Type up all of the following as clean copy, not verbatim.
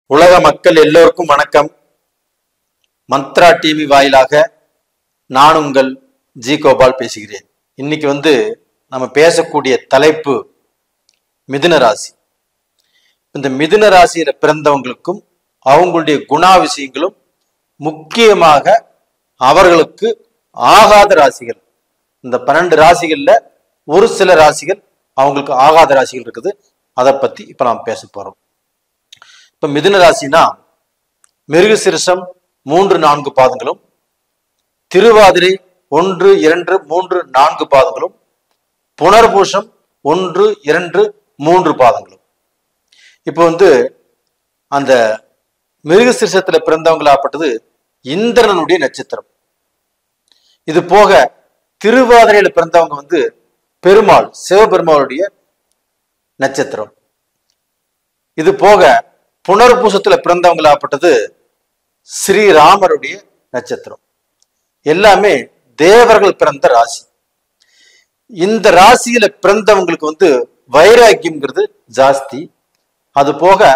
உலக மக்கள் எல்லோருக்கும் வணக்கம். மந்த்ரா டிவி வாயிலாக நான் உங்கள் ஜி கோபால் பேசுகிறேன். இன்னைக்கு நம்ம பேசக்கூடிய தலைப்பு மிதுன ராசி. இந்த மிதுன ராசியில பிறந்தவங்களுக்கும் அவங்களுடைய குணாதிசயங்களும் முக்கியமாக அவர்களுக்கு ஆகாத ராசிகள். இந்த 12 ராசிகள்ல ஒரு சில ராசிகள் அவங்களுக்கு ஆகாத ராசிகள் இருக்குது. அதை பத்தி இப்ப நாம் பேச போறோம். இப்ப மிதுன ராசினா மிருகசீரிஷம் 3-4 பாதங்களும், திருவாதிரை 1, 2, 3, 4 பாதங்களும், புனர்பூஷம் 1, 2, 3 பாதங்களும். இப்போ அந்த மிருகசீரிஷத்துல பிறந்தவங்களாப்பட்டது இந்திரனுடைய நட்சத்திரம். இது போக திருவாதிரையில பிறந்தவங்க பெருமாள் சிவபெருமாளுடைய நட்சத்திரம். இது போக புனர்பூசத்துல பிறந்தவங்களாப்பட்டது ஸ்ரீராமருடைய நட்சத்திரம். எல்லாமே தேவர்கள் பிறந்த ராசி. இந்த ராசியில பிறந்தவங்களுக்கு வைராக்கியம்ங்கிறது ஜாஸ்தி. அது போக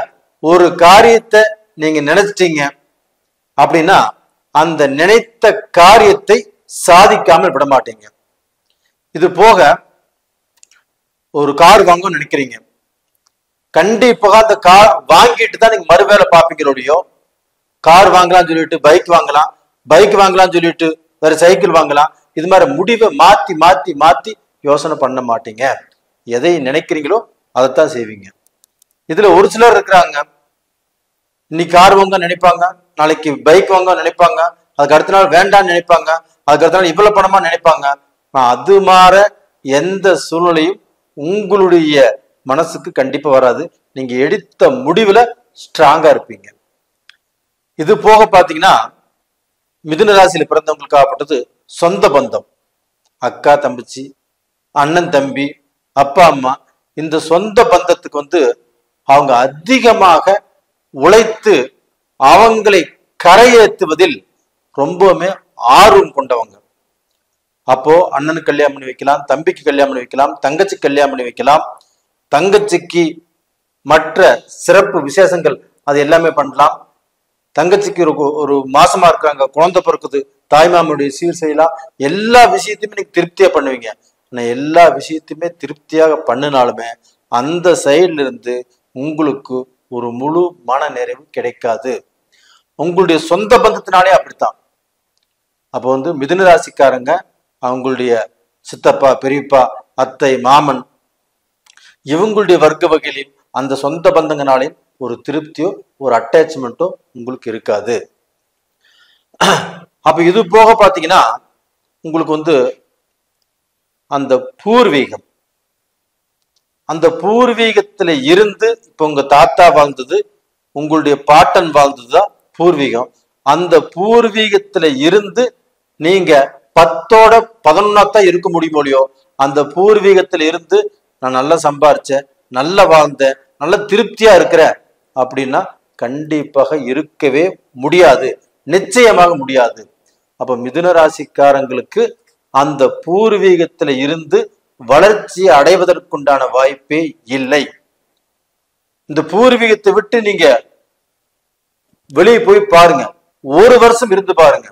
ஒரு காரியத்தை நீங்க நினைச்சிட்டீங்க அப்படின்னா அந்த நினைத்த காரியத்தை சாதிக்காமல் விட மாட்டீங்க. இது போக ஒரு கார் வாங்க நினைக்கிறீங்க, கண்டிப்பாக அந்த கார் வாங்கிட்டு தான் நீங்க மறுவேளை பார்ப்பீங்களோடையோ. கார் வாங்கலாம்னு சொல்லிட்டு பைக் வாங்கலாம், பைக் வாங்கலாம்னு சொல்லிட்டு வேற சைக்கிள் வாங்கலாம். இது மாதிரி முடிவை மாத்தி மாத்தி மாத்தி யோசனை பண்ண மாட்டீங்க. எதை நினைக்கிறீங்களோ அதைத்தான் செய்வீங்க. இதுல ஒரு சிலர் இருக்கிறாங்க, இன்னைக்கு கார் வாங்க நினைப்பாங்க, நாளைக்கு பைக் வாங்க நினைப்பாங்க, அதுக்கு அடுத்த நாள் வேண்டாம்னு நினைப்பாங்க, அதுக்கு அடுத்த நாள் இவ்வளவு பணமா நினைப்பாங்க. அது மாற எந்த சூழ்நிலையும் உங்களுடைய மனசுக்கு கண்டிப்பா வராது. நீங்க எடுத்த முடிவுல ஸ்ட்ராங்கா இருப்பீங்க. இது போக பாத்தீங்கன்னா மிதுன ராசியில பிறந்தவங்களுக்கு ஆகப்பட்டது சொந்த பந்தம், அக்கா தம்பிச்சி, அண்ணன் தம்பி, அப்பா அம்மா. இந்த சொந்த பந்தத்துக்கு அவங்க அதிகமாக உழைத்து அவங்களை கரையேற்றுவதில் ரொம்பவுமே ஆர்வம் கொண்டவங்க. அப்போ அண்ணனுக்கு கல்யாணம் பண்ணி வைக்கலாம், தம்பிக்கு கல்யாணம் பண்ணி வைக்கலாம், தங்கச்சிக்கு கல்யாணம் பண்ணி வைக்கலாம், தங்கச்சிக்கு மற்ற சிறப்பு விசேஷங்கள் அது எல்லாமே பண்ணலாம். தங்கச்சிக்கு ஒரு மாசமா இருக்காங்க, குழந்தை பிறக்குது, தாய்மாமனுடைய சீர் செய்யலாம். எல்லா விஷயத்தையுமே நீங்க திருப்தியா பண்ணுவீங்க. ஆனா எல்லா விஷயத்தையுமே திருப்தியாக பண்ணினாலுமே அந்த சைட்ல இருந்து உங்களுக்கு ஒரு முழு மன நிறைவு கிடைக்காது. உங்களுடைய சொந்த பந்தத்தினாலே அப்படித்தான். அப்போ மிதுன ராசிக்காரங்க அவங்களுடைய சித்தப்பா, பெரியப்பா, அத்தை, மாமன் இவங்களுடைய வர்க்க வகையிலையும் அந்த சொந்த பந்தங்கனாலையும் ஒரு திருப்தியோ ஒரு அட்டாச்மெண்ட்டோ உங்களுக்கு இருக்காது. அப்ப இது போக பாத்தீங்கன்னா உங்களுக்கு அந்த பூர்வீகம், அந்த பூர்வீகத்துல இருந்து இப்ப உங்க தாத்தா வாழ்ந்தது, உங்களுடைய பாட்டன் வாழ்ந்ததுதான் பூர்வீகம். அந்த பூர்வீகத்துல இருந்து நீங்க 10ஓட 11 இருக்க முடியுமோ இல்லையோ, அந்த பூர்வீகத்துல இருந்து நான் நல்லா சம்பாரிச்சேன், நல்லா வாழ்ந்தேன், நல்ல திருப்தியா இருக்கிறேன் அப்படின்னா கண்டிப்பாக இருக்கவே முடியாது, நிச்சயமாக முடியாது. அப்ப மிதுன ராசிக்காரங்களுக்கு அந்த பூர்வீகத்துல இருந்து வளர்ச்சி அடைவதற்குண்டான வாய்ப்பே இல்லை. இந்த பூர்வீகத்தை விட்டு நீங்க வெளியே போய் பாருங்க, ஒரு வருஷம் இருந்து பாருங்க.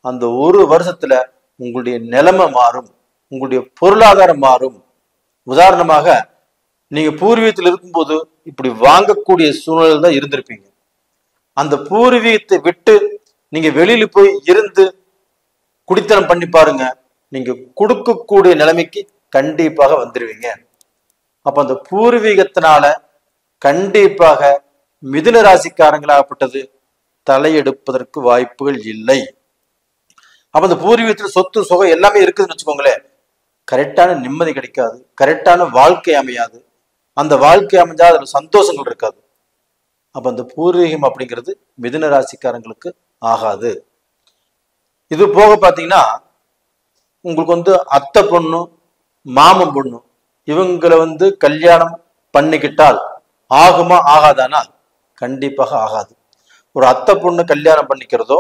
அந்த ஒரு வருஷத்துல உங்களுடைய நிலைமை மாறும், உங்களுடைய பொருளாதாரம் மாறும். உதாரணமாக நீங்க பூர்வீகத்தில் இருக்கும்போது இப்படி வாங்கக்கூடிய சூழ்நிலை தான் இருந்திருப்பீங்க. அந்த பூர்வீகத்தை விட்டு நீங்க வெளியில போய் இருந்து குடித்தனம் பண்ணி பாருங்க, நீங்க கொடுக்கக்கூடிய நிலைமைக்கு கண்டிப்பாக வந்துருவீங்க. அப்ப அந்த பூர்வீகத்தினால கண்டிப்பாக மிதுன ராசிக்காரங்களாகப்பட்டது தலையெடுப்பதற்கு வாய்ப்புகள் இல்லை. அப்ப அந்த பூர்வீகத்துல சொத்து சுகம் எல்லாமே இருக்குதுன்னு வச்சுக்கோங்களேன், கரெக்டான நிம்மதி கிடைக்காது, கரெக்டான வாழ்க்கை அமையாது. அந்த வாழ்க்கை அமைஞ்சா அதுல சந்தோஷங்கள் இருக்காது. அப்ப அந்த பூர்வீகம் அப்படிங்கிறது மிதுன ராசிக்காரங்களுக்கு ஆகாது. இது போக பாத்தீங்கன்னா உங்களுக்கு அத்தை பொண்ணு, மாமன் பொண்ணு இவங்களை கல்யாணம் பண்ணிக்கிட்டால் ஆகுமா ஆகாதானா? கண்டிப்பாக ஆகாது. ஒரு அத்தை பொண்ணு கல்யாணம் பண்ணிக்கிறதோ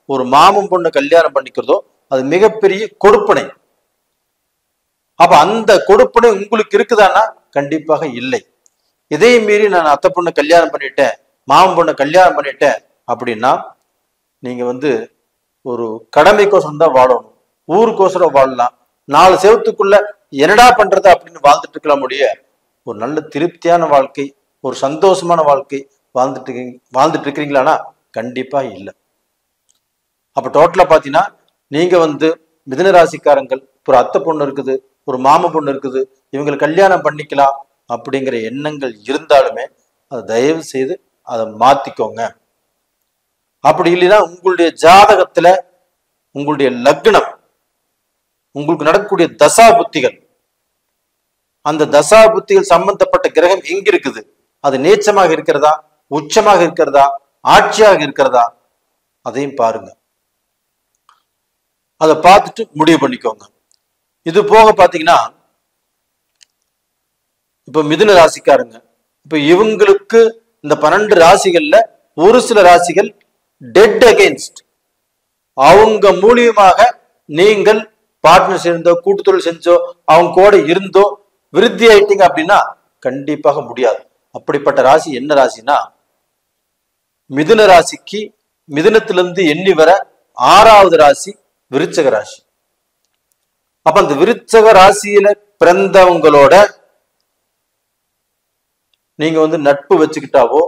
ஒரு மாமன் பொண்ணு கல்யாணம் பண்ணிக்கிறதோ அது மிகப்பெரிய கொடுப்பனை. அப்ப அந்த கொடுப்பனை உங்களுக்கு இருக்குதானா? கண்டிப்பாக இல்லை. இதே மீறி நான் அத்தை பொண்ணு கல்யாணம் பண்ணிட்டேன், மாமன் பொண்ணை கல்யாணம் பண்ணிட்டேன் அப்படின்னா நீங்க வந்து ஒரு கடமைக்கோசரம் தான் வாழணும், ஊருக்கோசரம் வாழலாம். 4 செவத்துக்குள்ள என்னடா பண்றது அப்படின்னு வாழ்ந்துட்டு இருக்கலாம் முடிய ஒரு நல்ல திருப்தியான வாழ்க்கை, ஒரு சந்தோஷமான வாழ்க்கை வாழ்ந்துட்டு இருக்கிறீங்களானா கண்டிப்பா இல்லை. அப்ப டோட்டலா பாத்தீங்கன்னா நீங்க வந்து மிதுன ராசிக்காரங்கள் ஒரு அத்தை பொண்ணு இருக்குது, ஒரு மாம பொண்ணு இருக்குது, இவங்களை கல்யாணம் பண்ணிக்கலாம் அப்படிங்கிற எண்ணங்கள் இருந்தாலுமே அதை தயவு செய்து அதை மாத்திக்கோங்க. அப்படி இல்லைன்னா உங்களுடைய ஜாதகத்துல உங்களுடைய லக்னம், உங்களுக்கு நடக்கக்கூடிய தசா புத்திகள், அந்த தசா புத்திகள் சம்பந்தப்பட்ட கிரகம் எங்க இருக்குது, அது நீச்சமாக இருக்கிறதா, உச்சமாக இருக்கிறதா, ஆட்சியாக இருக்கிறதா, அதையும் பாருங்க. அதை பார்த்துட்டு முடிவு பண்ணிக்கோங்க. இது போக பாத்தீங்கன்னா இப்ப மிதுன ராசிக்காரங்க, இப்ப இவங்களுக்கு இந்த 12 ராசிகள்ல ஒரு சில ராசிகள் டெட் அகெயின்ஸ்ட், அவங்க மூலியமாக நீங்கள் பார்ட்னர் சேர்ந்தோ கூட்டுத்தொழில் செஞ்சோ அவங்க கூட இருந்தோ விருத்தி ஆயிட்டீங்க அப்படின்னா கண்டிப்பாக முடியாது. அப்படிப்பட்ட ராசி என்ன ராசினா மிதுன ராசிக்கு மிதுனத்திலிருந்து எண்ணி வர 6வது ராசி விருச்சக ராசி. அப்ப அந்த விருச்சக ராசியில பிறந்தவங்களோட நீங்க வந்து நட்பு வச்சுக்கிட்டாவோ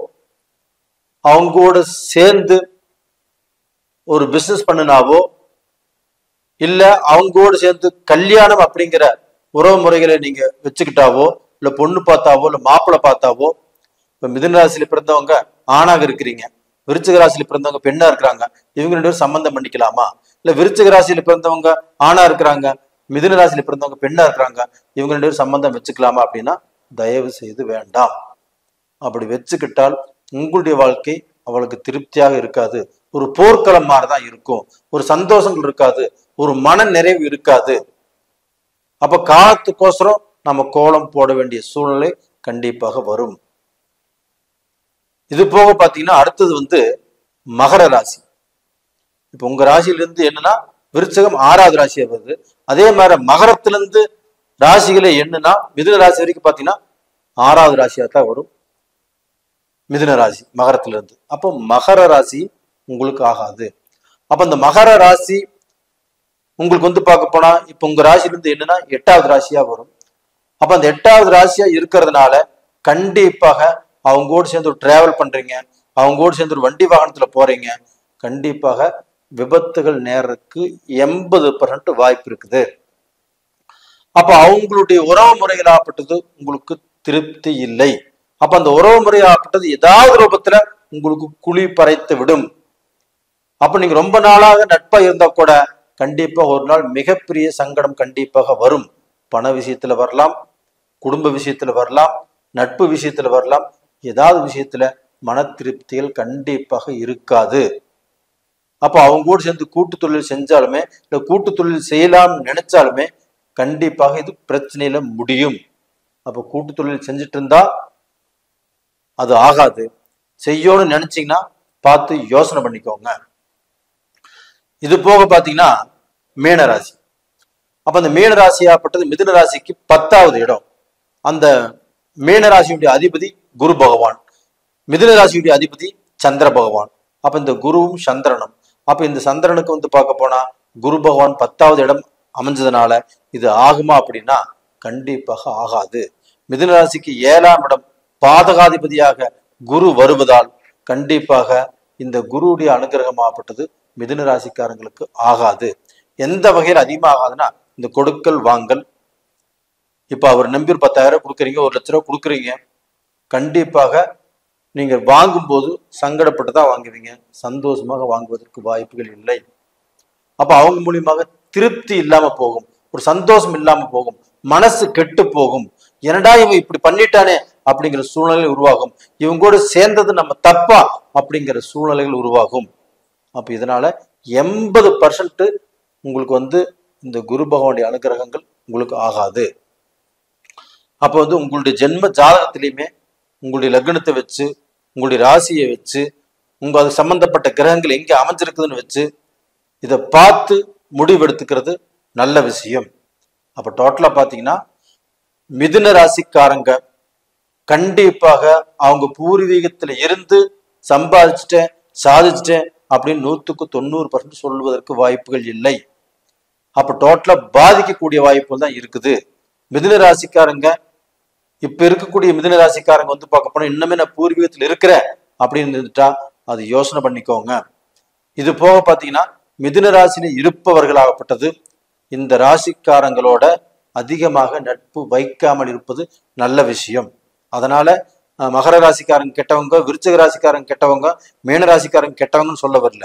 அவங்களோட சேர்ந்து ஒரு பிசினஸ் பண்ணினாவோ இல்ல அவங்களோட சேர்ந்து கல்யாணம் அப்படிங்கிற உறவு முறைகளை நீங்க வச்சுக்கிட்டாவோ இல்ல பொண்ணு பார்த்தாவோ இல்ல மாப்பிள்ளை பார்த்தாவோ, இப்ப மிதுன ராசியில பிறந்தவங்க ஆணாக இருக்கிறீங்க, விருச்சிக ராசியில பிறந்தவங்க பெண்ணா இருக்கிறாங்க, இவங்க 2 பேரும் சம்பந்தம் பண்ணிக்கலாமா? இல்ல விருச்சிக ராசியில பிறந்தவங்க ஆணா இருக்கிறாங்க, மிதுன ராசியில பிறந்தவங்க பெண்ணா இருக்கிறாங்க, இவங்க 2 பேரும் சம்பந்தம் வச்சுக்கலாமா அப்படின்னா தயவு செய்து வேண்டாம். அப்படி வச்சுக்கிட்டால் உங்களுடைய வாழ்க்கை அவளுக்கு திருப்தியாக இருக்காது, ஒரு போர்க்களம் மாதிரிதான் இருக்கும், ஒரு சந்தோஷங்கள் இருக்காது, ஒரு மன நிறைவு இருக்காது. அப்ப காலத்துக்கோசரம் நம்ம கோலம் போட வேண்டிய சூழ்நிலை கண்டிப்பாக வரும். இது போக பாத்தீங்கன்னா அடுத்தது வந்து மகர ராசி. இப்ப உங்க ராசியிலிருந்து என்னன்னா விருச்சகம் 6வது ராசியா வருது. அதே மாதிரி மகரத்திலிருந்து ராசிகளை என்னன்னா மிதுன ராசி வரைக்கும் பாத்தீங்கன்னா 6வது ராசியா தான் வரும் மிதுன ராசி மகரத்திலிருந்து. அப்போ மகர ராசி உங்களுக்கு ஆகாது. அப்ப இந்த மகர ராசி உங்களுக்கு வந்து பார்க்க போனா இப்ப உங்க ராசியிலிருந்து என்னன்னா 8வது ராசியா வரும். அப்ப அந்த 8வது ராசியா இருக்கிறதுனால கண்டிப்பாக அவங்களோடு சேர்ந்து ஒரு டிராவல் பண்றீங்க, அவங்களோடு சேர்ந்து ஒரு வண்டி வாகனத்துல போறீங்க, கண்டிப்பாக விபத்துகள் நேர்றதுக்கு 80% வாய்ப்பு இருக்குது. அப்ப அவங்களுடைய உறவு முறைகளாகப்பட்டது உங்களுக்கு திருப்தி இல்லை. அப்ப அந்த உறவு முறையாகப்பட்டது ஏதாவது ரூபத்துல உங்களுக்கு குழி பறைத்து விடும். அப்ப நீங்க ரொம்ப நாளாக நட்பா இருந்தா கூட கண்டிப்பா ஒரு நாள் மிகப்பெரிய சங்கடம் கண்டிப்பாக வரும். பண விஷயத்துல வரலாம், குடும்ப விஷயத்துல வரலாம், நட்பு விஷயத்துல வரலாம், ஏதாவது விஷயத்துல மன திருப்திகள் கண்டிப்பாக இருக்காது. அப்ப அவங்க கூட சேர்ந்து கூட்டு தொழில் செஞ்சாலுமே இல்ல கூட்டு தொழில் செய்யலாம்னு நினைச்சாலுமே கண்டிப்பாக இது பிரச்சனையில முடியும். அப்ப கூட்டு தொழில் செஞ்சுட்டு இருந்தா அது ஆகாது. செய்யணும்னு நினைச்சீங்கன்னா பார்த்து யோசனை பண்ணிக்கோங்க. இது போக பாத்தீங்கன்னா மீனராசி. அப்ப அந்த மீனராசியாப்பட்டது மிதுன ராசிக்கு 10வது இடம். அந்த மீனராசியுடைய அதிபதி குரு பகவான், மிதுன ராசியுடைய அதிபதி சந்திர பகவான். அப்ப இந்த குருவும் சந்திரனும், அப்ப இந்த சந்திரனுக்கு வந்து பார்க்க போனா குரு பகவான் 10வது இடம் அமைஞ்சதுனால இது ஆகுமா அப்படின்னா கண்டிப்பாக ஆகாது. மிதுன ராசிக்கு 7ஆம் இடம் பாதகாதிபதியாக குரு வருவதால் கண்டிப்பாக இந்த குருவுடைய அனுகிரகமாகப்பட்டது மிதுன ராசிக்காரங்களுக்கு ஆகாது. எந்த வகையில் அதிகமாகாதுன்னா இந்த கொடுக்கல் வாங்கல். இப்ப அவர் நம்பி 10,000 கொடுக்குறீங்க, 1,00,000 ரூபாய் கொடுக்குறீங்க, கண்டிப்பாக நீங்க வாங்கும்போது சங்கடப்பட்டு தான் வாங்குவீங்க, சந்தோஷமாக வாங்குவதற்கு வாய்ப்புகள் இல்லை. அப்ப அவங்க மூலியமாக திருப்தி இல்லாம போகும், ஒரு சந்தோஷம் இல்லாம போகும், மனசு கெட்டு போகும். என்னடா இவன் இப்படி பண்ணிட்டானே அப்படிங்கிற சூழ்நிலை உருவாகும், இவங்களோட சேர்ந்தது நம்ம தப்பா அப்படிங்கிற சூழ்நிலைகள் உருவாகும். அப்ப இதனால 80% உங்களுக்கு வந்து இந்த குரு பகவானுடைய அனுகிரகங்கள் உங்களுக்கு ஆகாது. அப்ப வந்து உங்களுடைய ஜென்ம ஜாதகத்திலையுமே உங்களுடைய லக்னத்தை வச்சு உங்களுடைய ராசியை வச்சு அது சம்பந்தப்பட்ட கிரகங்கள் எங்க அமைஞ்சிருக்குதுன்னு வச்சு இதை பார்த்து முடிவெடுத்துக்கிறது நல்ல விஷயம். அப்ப டோட்டலா பாத்தீங்கன்னா மிதுன ராசிக்காரங்க கண்டிப்பாக அவங்க பூர்வீகத்துல இருந்து சம்பாதிச்சிட்டேன், சாதிச்சிட்டேன் அப்படின்னு 100% சொல்வதற்கு வாய்ப்புகள் இல்லை. அப்ப டோட்டலா பாதிக்கக்கூடிய வாய்ப்புகள் தான் இருக்குது. மிதுன ராசிக்காரங்க இப்ப இருக்கக்கூடிய மிதுன ராசிக்காரங்க வந்து பார்க்க போனா இன்னுமே நான் பூர்வீகத்தில் இருக்கிறேன் அப்படின்னு இருந்துட்டா அது யோசனை பண்ணிக்கோங்க. இது போக பாத்தீங்கன்னா மிதுன ராசியில இருப்பவர்களாகப்பட்டது இந்த ராசிக்காரங்களோட அதிகமாக நட்பு வைக்காமல் இருப்பது நல்ல விஷயம். அதனால மகர ராசிக்காரங்க கெட்டவங்க, விருச்சிக ராசிக்காரங்க கெட்டவங்க, மீன ராசிக்காரங்க கெட்டவங்கன்னு சொல்ல வரல.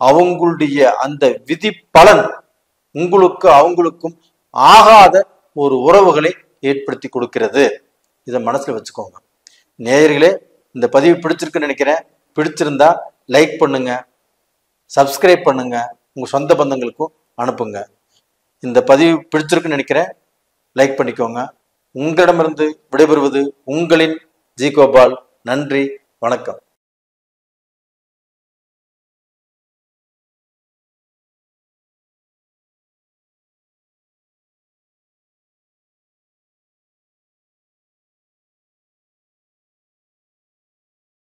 அவங்களுடைய அந்த விதி பலன் உங்களுக்கு அவங்களுக்கும் ஆகாத ஒரு உறவுகளை ஏற்படுத்தி கொடுக்கிறது. இதை மனசுல வச்சுக்கோங்க. நேயர்களே, இந்த பதிவு பிடிச்சிருக்குன்னு நினைக்கிறேன். பிடிச்சிருந்தா லைக் பண்ணுங்க, சப்ஸ்கிரைப் பண்ணுங்க, உங்க சொந்த பந்தங்களுக்கும் அனுப்புங்க. இந்த பதிவு பிடிச்சிருக்குன்னு நினைக்கிறேன். லைக் பண்ணிக்கோங்க. உங்களிடமிருந்து விடைபெறுவது உங்களின் ஜி கோபால். நன்றி, வணக்கம்.